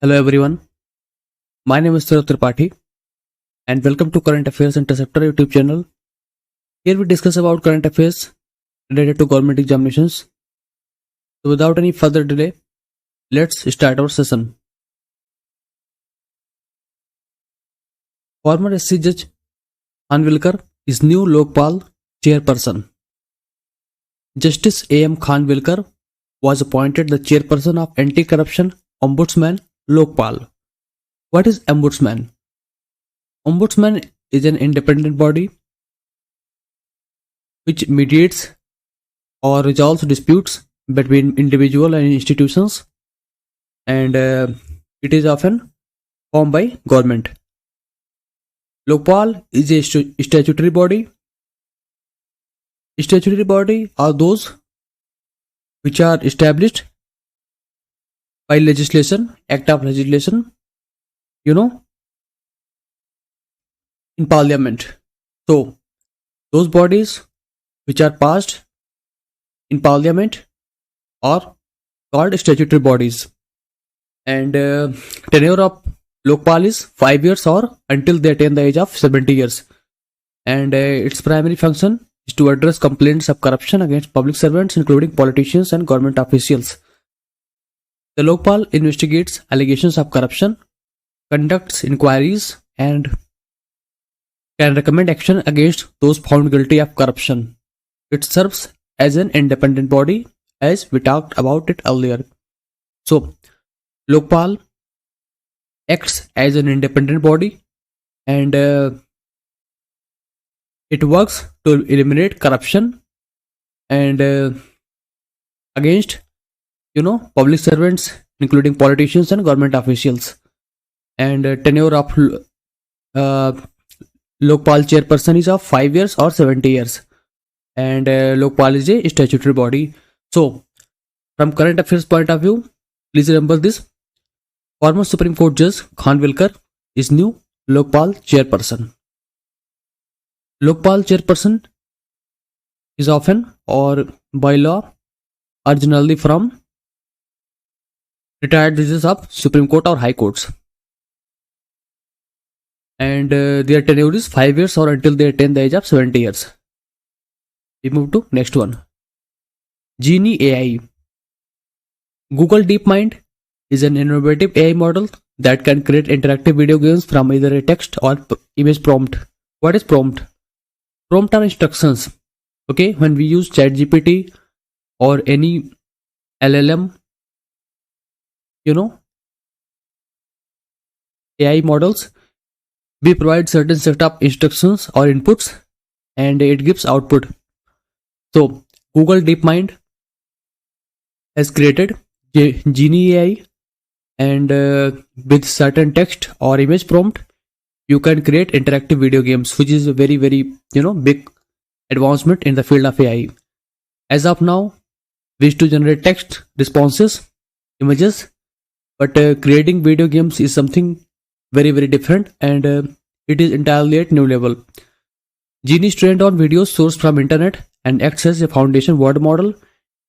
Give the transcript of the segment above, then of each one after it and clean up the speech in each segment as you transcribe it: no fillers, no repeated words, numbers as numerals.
Hello everyone, my name is Surya Tripathi and welcome to Current Affairs Interceptor YouTube channel. Here we discuss about current affairs related to government examinations. So without any further delay, let's start our session. Former SC Judge Khanwilkar is new Lokpal chairperson. Justice A.M. Khanwilkar was appointed the chairperson of Anti-Corruption Ombudsman Lokpal. What is Ombudsman? Ombudsman is an independent body which mediates or resolves disputes between individuals and institutions, and it is often formed by government. Lokpal is a statutory body. Statutory body are those which are established by legislation, act of legislation, in parliament. So those bodies which are passed in parliament are called statutory bodies, and tenure of Lokpal is 5 years or until they attain the age of 70 years, and its primary function is to address complaints of corruption against public servants including politicians and government officials. The Lokpal investigates allegations of corruption, conducts inquiries, and can recommend action against those found guilty of corruption. It serves as an independent body, as we talked about it earlier. So, Lokpal acts as an independent body, and it works to eliminate corruption and against public servants including politicians and government officials. And tenure of Lokpal chairperson is of 5 years or 70 years, and Lokpal is a statutory body. So from current affairs point of view, please remember this: former Supreme Court Judge Khanwilkar is new Lokpal chairperson. Lokpal chairperson is often or by law or generally from retired judges of Supreme Court or High Courts, and their tenure is 5 years or until they attain the age of 70 years. We move to next one. Genie AI. Google DeepMind is an innovative AI model that can create interactive video games from either a text or image prompt. What is prompt? Prompt are instructions. Okay, when we use ChatGPT or any LLM, AI models, we provide certain set of instructions or inputs and it gives output. So Google DeepMind has created Genie AI, and with certain text or image prompt you can create interactive video games, which is a very big advancement in the field of AI. As of now, we used to generate text responses, images, but creating video games is something very different, and it is entirely at new level. Genie is trained on videos sourced from internet and acts as a foundation word model.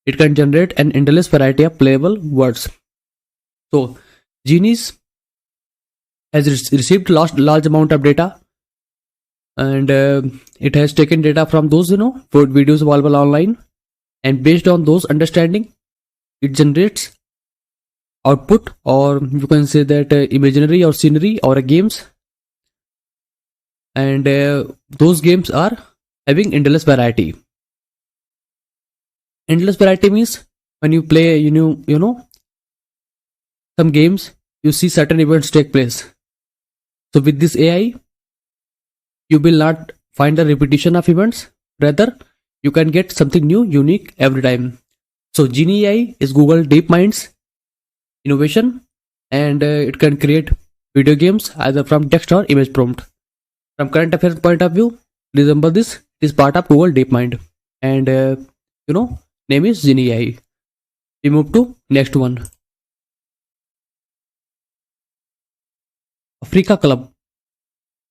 It can generate an endless variety of playable words. So Genie has received large amount of data, and it has taken data from those videos available online, and based on those understanding it generates output, or you can say that imaginary or scenery or games, and those games are having endless variety. Endless variety means when you play some games, you see certain events take place. So with this AI, you will not find a repetition of events, rather you can get something new, unique every time. So Genie AI is Google DeepMind's innovation, and it can create video games either from text or image prompt. From current affairs point of view, remember this: it is part of Google DeepMind, and name is Genie AI. We move to next one. Africa Club,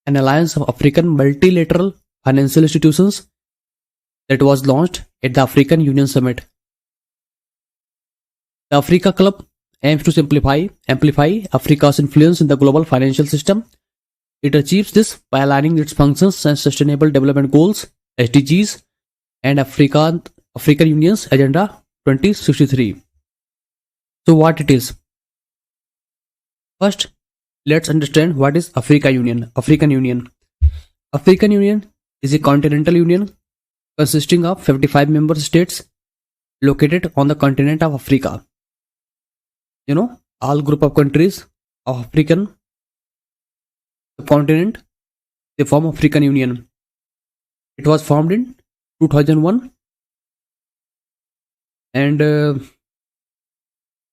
an alliance of African multilateral financial institutions that was launched at the African Union Summit. The Africa Club aims to amplify Africa's influence in the global financial system. It achieves this by aligning its functions and Sustainable Development Goals (SDGs) and African Union's Agenda 2063. So what it is? First, let's understand what is African Union. African Union is a continental union consisting of 55 member states located on the continent of Africa. All group of countries of African subcontinent, they form African Union. It was formed in 2001, and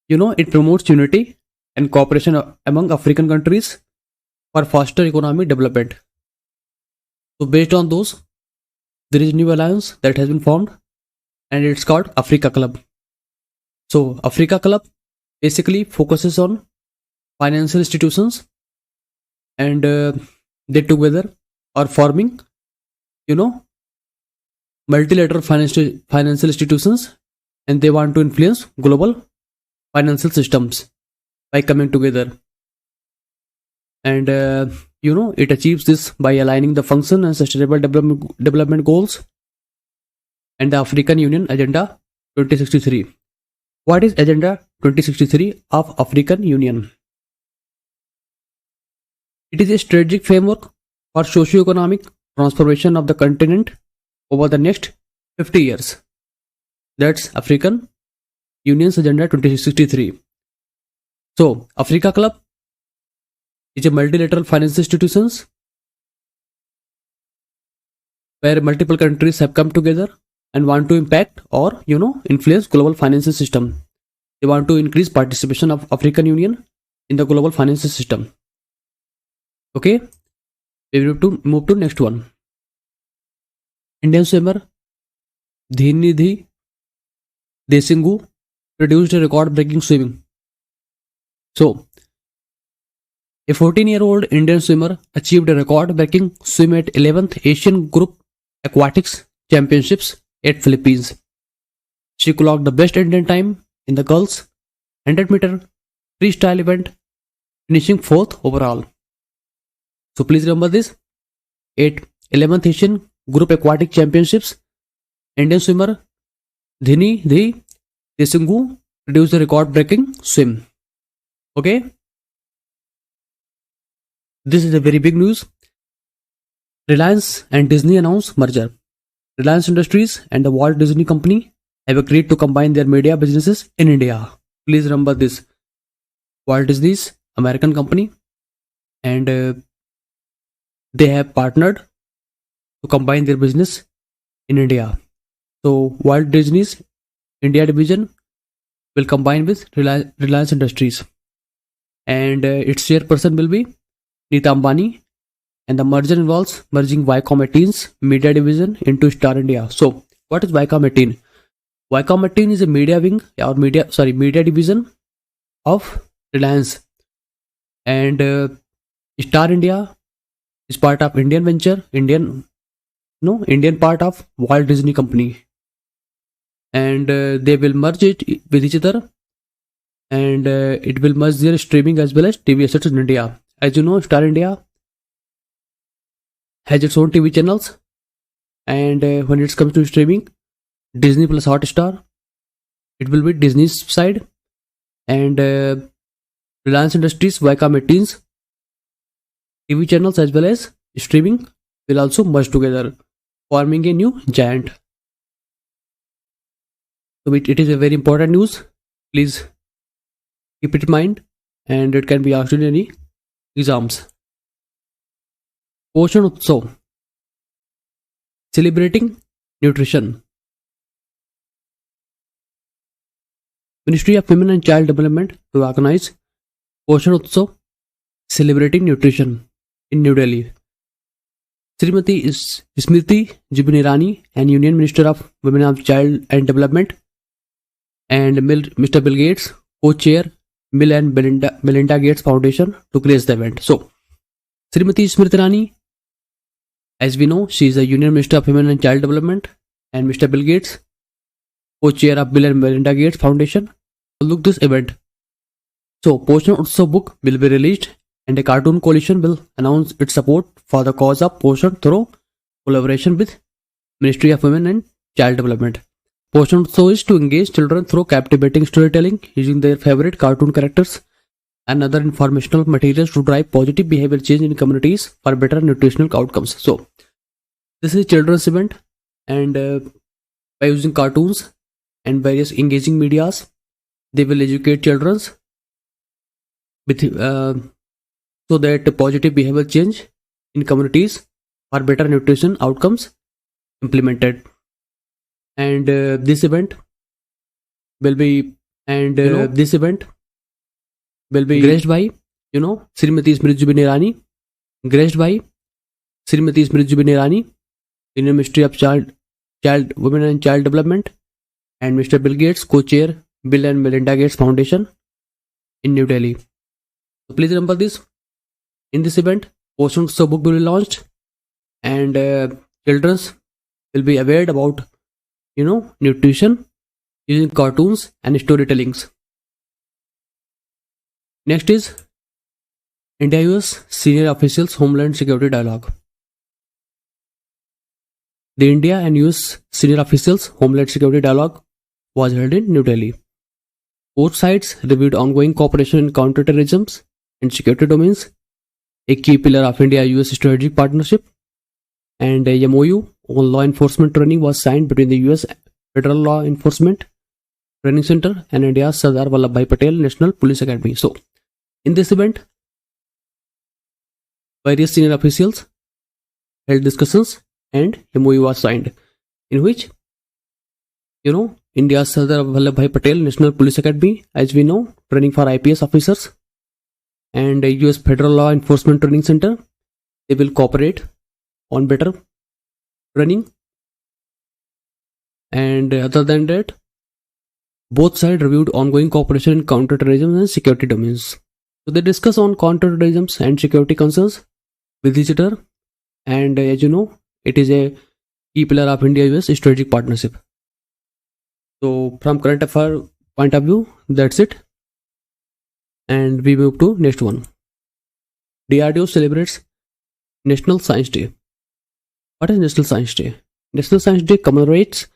it promotes unity and cooperation among African countries for faster economic development. So based on those, there is a new alliance that has been formed, and it's called Africa Club. So Africa Club basically focuses on financial institutions, and they together are forming multilateral financial institutions, and they want to influence global financial systems by coming together. And it achieves this by aligning the function and sustainable development goals and the African Union Agenda 2063. What is Agenda 2063 of African Union? It is a strategic framework for socio-economic transformation of the continent over the next 50 years. That's African Union's Agenda 2063. So, Africa Club is a multilateral financial institutions where multiple countries have come together and want to impact or influence global financial system. They want to increase participation of African Union in the global financial system. Okay, we have to move to next one. Indian swimmer Dhinidhi Desingu produced a record-breaking swimming. So, a 14-year-old Indian swimmer achieved a record-breaking swim at 11th Asian Group Aquatics Championships at Philippines. She clocked the best Indian time in the girls' 100-meter freestyle event, finishing 4th overall. So please remember this. At 11th Asian Group Aquatic Championships, Indian swimmer Dhinidhi Desingu produced a record-breaking swim. Okay. This is a very big news. Reliance and Disney announce merger. Reliance Industries and the Walt Disney Company have agreed to combine their media businesses in India. Please remember this. Walt Disney's American company, and they have partnered to combine their business in India. So Walt Disney's India division will combine with Reliance Industries, and its chairperson will be Nita Ambani, and the merger involves merging Viacom18's media division into Star India. So what is Viacom18? Viacom18 is a media wing or media division of Reliance, and Star India is part of Indian venture, Indian part of Walt Disney Company, and they will merge it with each other, and it will merge their streaming as well as TV assets in India. As you know, Star India has its own TV channels, and when it comes to streaming, Disney plus Hotstar, it will be Disney's side, and Reliance Industries Viacom18's TV channels as well as streaming will also merge together, forming a new giant. So it is a very important news. Please keep it in mind, and it can be asked in any exams. Poshan Utsav, celebrating nutrition. Ministry of Women and Child Development to organize Poshan Utsav, celebrating nutrition in New Delhi. Srimati Smriti Jibin Irani and Union Minister of Women and Child and Development and Mr. Bill Gates co-chair Bill and Melinda Gates Foundation to grace the event. So, Srimati Smriti Irani, as we know, she is the Union Minister of Women and Child Development, and Mr. Bill Gates, co-chair of Bill and Melinda Gates Foundation, to look this event. So, Poshan Utsav book will be released, and a cartoon coalition will announce its support for the cause of Poshan through collaboration with Ministry of Women and Child Development. Poshan Utsav is to engage children through captivating storytelling using their favorite cartoon characters and other informational materials to drive positive behavior change in communities for better nutritional outcomes. So, this is a children's event, and by using cartoons and various engaging medias, they will educate children with so that positive behavior change in communities for better nutrition outcomes implemented. And this event will be this event will be graced by Srimati Smriti Zubin Irani, graced by Srimati Smriti Zubin Irani, Indian Ministry of Child, Women and Child Development, and Mr. Bill Gates, co-chair Bill and Melinda Gates Foundation in New Delhi. So please remember this. In this event, Poshan Utsav book will be launched, and children will be aware about nutrition using cartoons and storytellings. Next is India-US Senior Officials Homeland Security Dialogue. The India and US Senior Officials Homeland Security Dialogue was held in New Delhi. Both sides reviewed ongoing cooperation in counterterrorism and security domains, a key pillar of India-US strategic partnership, and a MOU on law enforcement training was signed between the US Federal Law Enforcement Training Center and India's Sardar Vallabhbhai Patel National Police Academy. So, in this event, various senior officials held discussions and MOU was signed, in which India's Sardar Vallabhbhai Patel National Police Academy, as we know, training for IPS officers, and US Federal Law Enforcement Training Center, they will cooperate on better training. And other than that, both sides reviewed ongoing cooperation in counterterrorism and security domains. So they discuss on counterterrorism and security concerns with each other, and as you know, it is a key pillar of India-US strategic partnership. So from current affair point of view, that's it, and we move to next one. DRDO celebrates National Science Day. What is National Science Day? National Science Day commemorates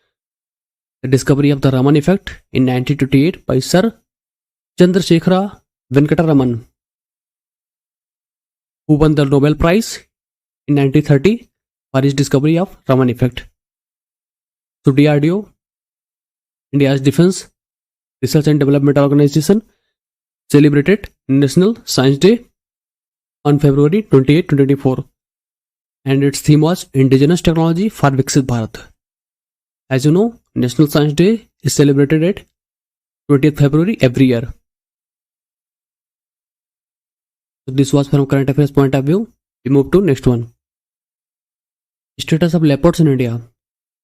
the discovery of the Raman effect in 1928 by Sir Chandrasekhara Venkata Raman, who won the Nobel Prize in 1930 for his discovery of Raman effect. So DRDO, India's Defense Research and Development Organization, celebrated National Science Day on February 28, 2024, and its theme was Indigenous Technology for Viksit Bharat. As you know, National Science Day is celebrated at 20th February every year. So this was from current affairs point of view. We move to next one. Status of leopards in India.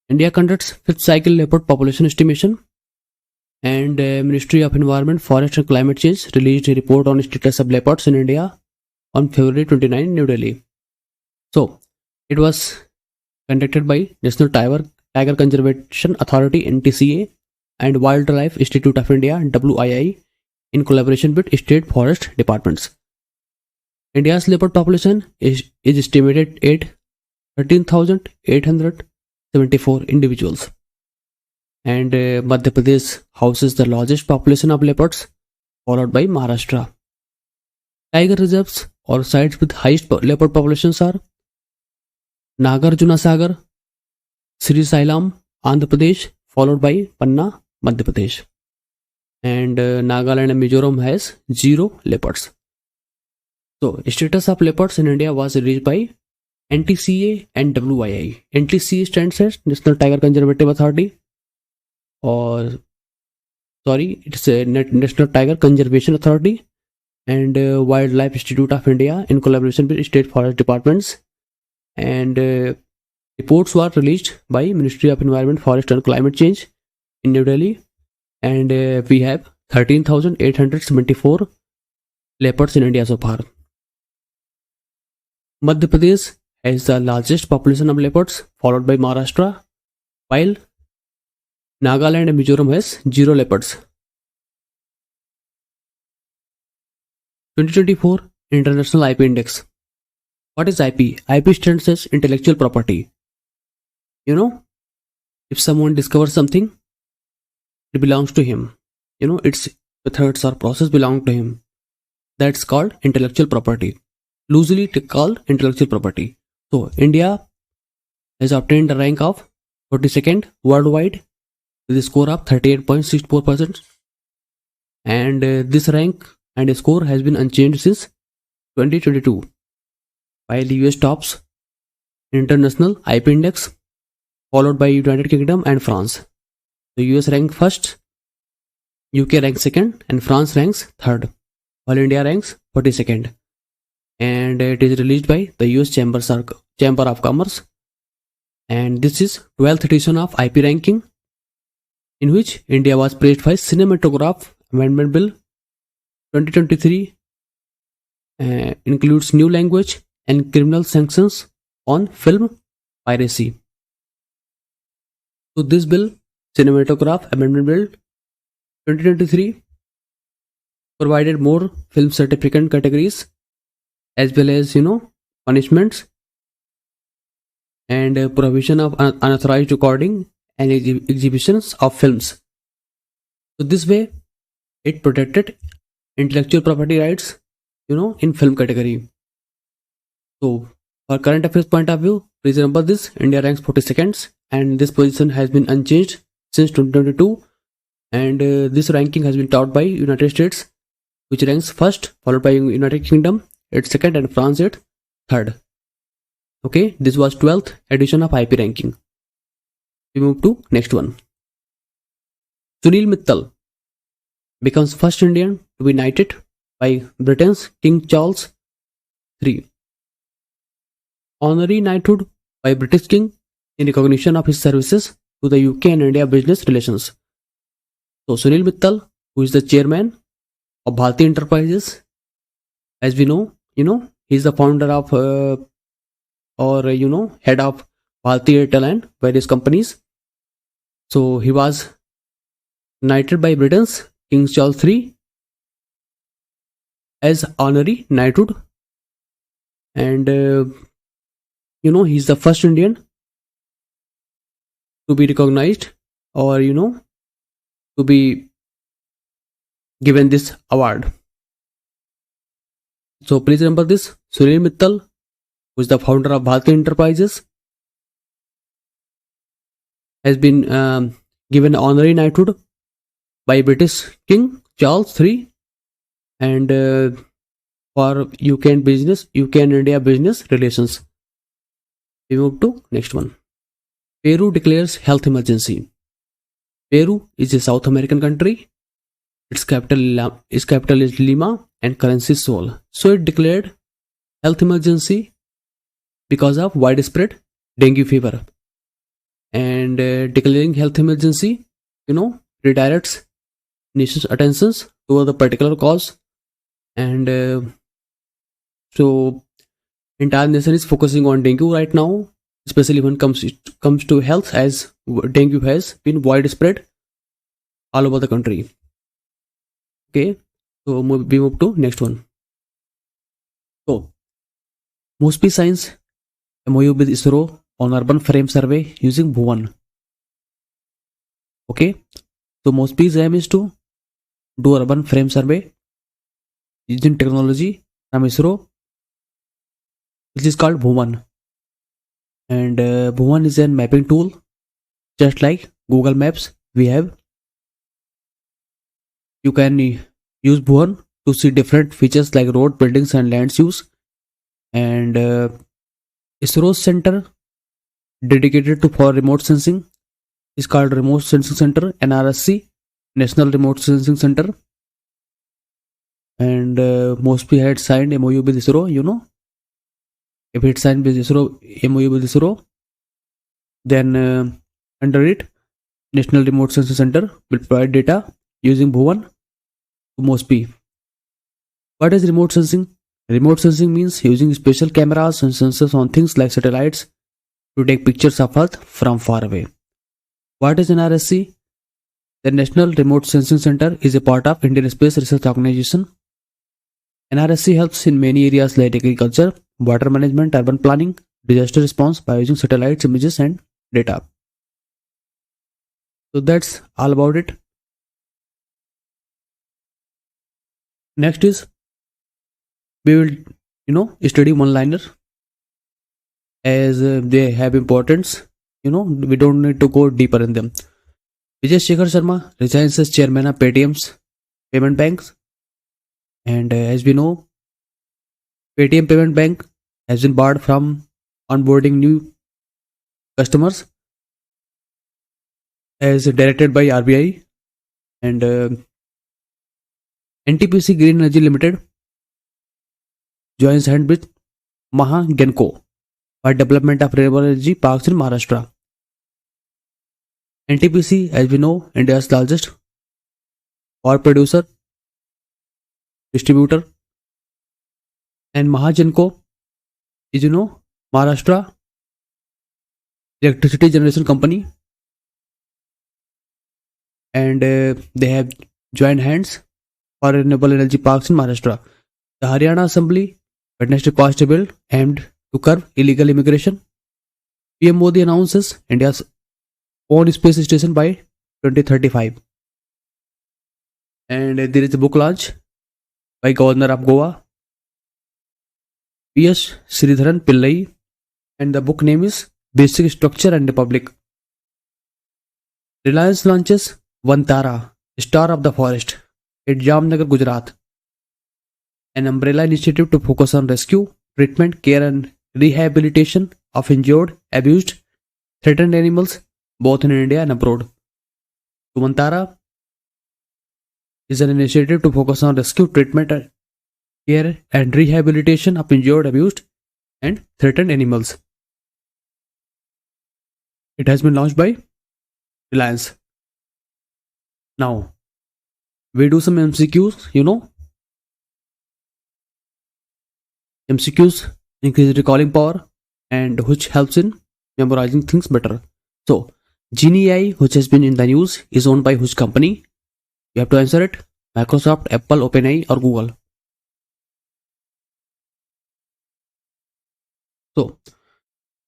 India conducts 5th cycle leopard population estimation, and Ministry of Environment, Forest and Climate Change released a report on status of leopards in India on February 29 in New Delhi. So it was conducted by National Tiger Conservation Authority (NTCA) and Wildlife Institute of India (WII) in collaboration with state forest departments. India's leopard population is estimated at 13,874 individuals, and Madhya Pradesh houses the largest population of leopards, followed by Maharashtra. Tiger reserves or sites with highest leopard populations are Nagarjuna Sagar, Sri Sailam, Andhra Pradesh, followed by Panna, Madhya Pradesh. And Nagaland and Mizoram has 0 leopards. So, status of leopards in India was released by NTCA and WII. NTCA stands as National Tiger Conservative Authority, it's a National Tiger Conservation Authority, and Wildlife Institute of India in collaboration with state forest departments. And reports were released by Ministry of Environment, Forest and Climate Change in New Delhi, and we have 13,874 leopards in India so far. Madhya Pradesh has the largest population of leopards, followed by Maharashtra, while Nagaland and Mizoram has 0 leopards. 2024 International IP Index. What is IP? IP stands as intellectual property. If someone discovers something, it belongs to him. Its methods or process belong to him. That's called intellectual property. Loosely called intellectual property. So India has obtained the rank of 42nd worldwide with a score of 38.64%. And this rank and score has been unchanged since 2022. While the US tops International IP Index, followed by United Kingdom and France. The US ranks first, UK ranks second, and France ranks third, while India ranks 42nd. And it is released by the US Chamber of Commerce. And this is 12th edition of IP ranking, in which India was praised by Cinematograph Amendment Bill 2023, includes new language and criminal sanctions on film piracy. So this bill, Cinematograph Amendment Bill 2023, provided more film certificate categories as well as punishments and prohibition of unauthorized recording and exhibitions of films. So this way it protected intellectual property rights in film category. So for current affairs point of view, please remember this: India ranks 42nd and this position has been unchanged since 2022, and this ranking has been topped by United States, which ranks first, followed by United Kingdom at second, and France at third. Okay, this was 12th edition of IP ranking. We move to next one. Sunil Mittal becomes first Indian to be knighted by Britain's King Charles III. Honorary knighthood by British King in recognition of his services to the UK and India business relations. So Sunil Mittal, who is the chairman of Bharti Enterprises, as we know, he is the founder of head of Bharti Airtel and various companies. So he was knighted by Britain's King Charles III as honorary knighthood, and he is the first Indian to be recognized or to be given this award. So please remember this: Sunil Mittal, who is the founder of Bharti Enterprises, has been given honorary knighthood by British King Charles III, and for UK and India business relations. We move to next one. Peru declares health emergency. Peru is a South American country. Its capital is Lima and currency is Sol. So it declared health emergency because of widespread dengue fever. And declaring health emergency, redirects nation's attentions toward the particular cause, and so entire nation is focusing on dengue right now, especially when it comes to health, as dengue has been widespread all over the country. Okay, so we move to next one. So Mosby signs MOU with ISRO on urban frame survey using Bhuvan. Okay, so Mosby's aim is to do urban frame survey using technology from ISRO, which is called Bhuvan. And Bhuvan is a mapping tool, just like Google Maps we have. You can use Bhuvan to see different features like road, buildings and land use. And ISRO's center dedicated for remote sensing is called Remote Sensing Center, NRSC, National Remote Sensing Center. And Mosby had signed MOU with ISRO. If it signed with MOU with ISRO, then under it, National Remote Sensing Center will provide data using Bhuvan to Mosby. What is remote sensing? Remote sensing means using special cameras and sensors on things like satellites to take pictures of Earth from far away. What is NRSC? The National Remote Sensing Center is a part of Indian Space Research Organization. NRSC helps in many areas like agriculture, water management, urban planning, disaster response by using satellites, images, and data. So that's all about it. Next is we will study one liner as they have importance. We don't need to go deeper in them. Vijay Shekhar Sharma resigns as chairman of Paytm's payment banks, and as we know, Paytm Payment Bank has been barred from onboarding new customers as directed by RBI, and NTPC Green Energy Limited joins hand with Mahagenco for development of renewable energy parks in Maharashtra. NTPC, as we know, India's largest power producer, distributor, and Mahagenco is Maharashtra electricity generation company, and they have joined hands for renewable energy parks in Maharashtra. The Haryana Assembly witnessed a cost bill aimed to curb illegal immigration. PM Modi announces India's own space station by 2035. And there is a book launch by Governor of Goa, P.S. Sridharan Pillai, and the book name is Basic Structure and Republic. Reliance launches Vantara, Star of the Forest, at Jamnagar, Gujarat, an umbrella initiative to focus on rescue, treatment, care, and rehabilitation of injured, abused, threatened animals both in India and abroad. Vantara is an initiative to focus on rescue, treatment, care, and rehabilitation of injured, abused, and threatened animals. It has been launched by Reliance. Now, we do some MCQs, MCQs increase recalling power and which helps in memorizing things better. So, Genie AI, which has been in the news, is owned by which company? You have to answer it. Microsoft, Apple, OpenAI, or Google. So,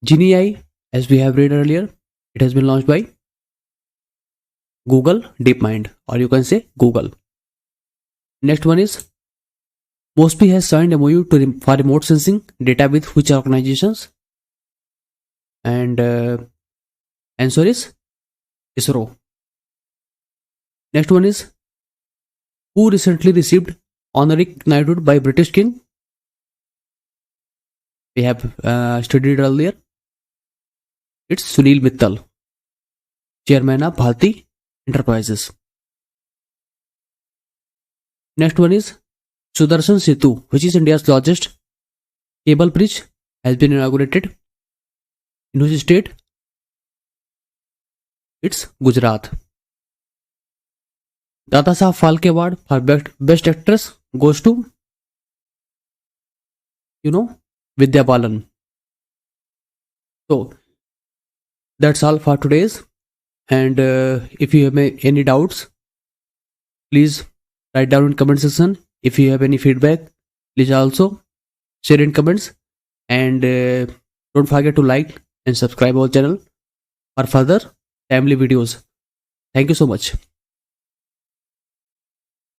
Genie AI, as we have read earlier, it has been launched by Google DeepMind, or you can say Google. Next one is Mosby has signed MOU for remote sensing data with which organizations? And answer is ISRO. Next one is who recently received honorary knighthood by British King? We have studied earlier. It's Sunil Mittal, chairman of Bharti Enterprises. Next one is Sudarshan Setu, which is India's largest cable bridge, has been inaugurated. In which state? It's Gujarat. Dada Saheb Phalke Award for best actress goes to Vidya Balan. So that's all for today's. And if you have any doubts, please write down in comment section. If you have any feedback, please also share in comments. And don't forget to like and subscribe our channel for further timely videos. Thank you so much.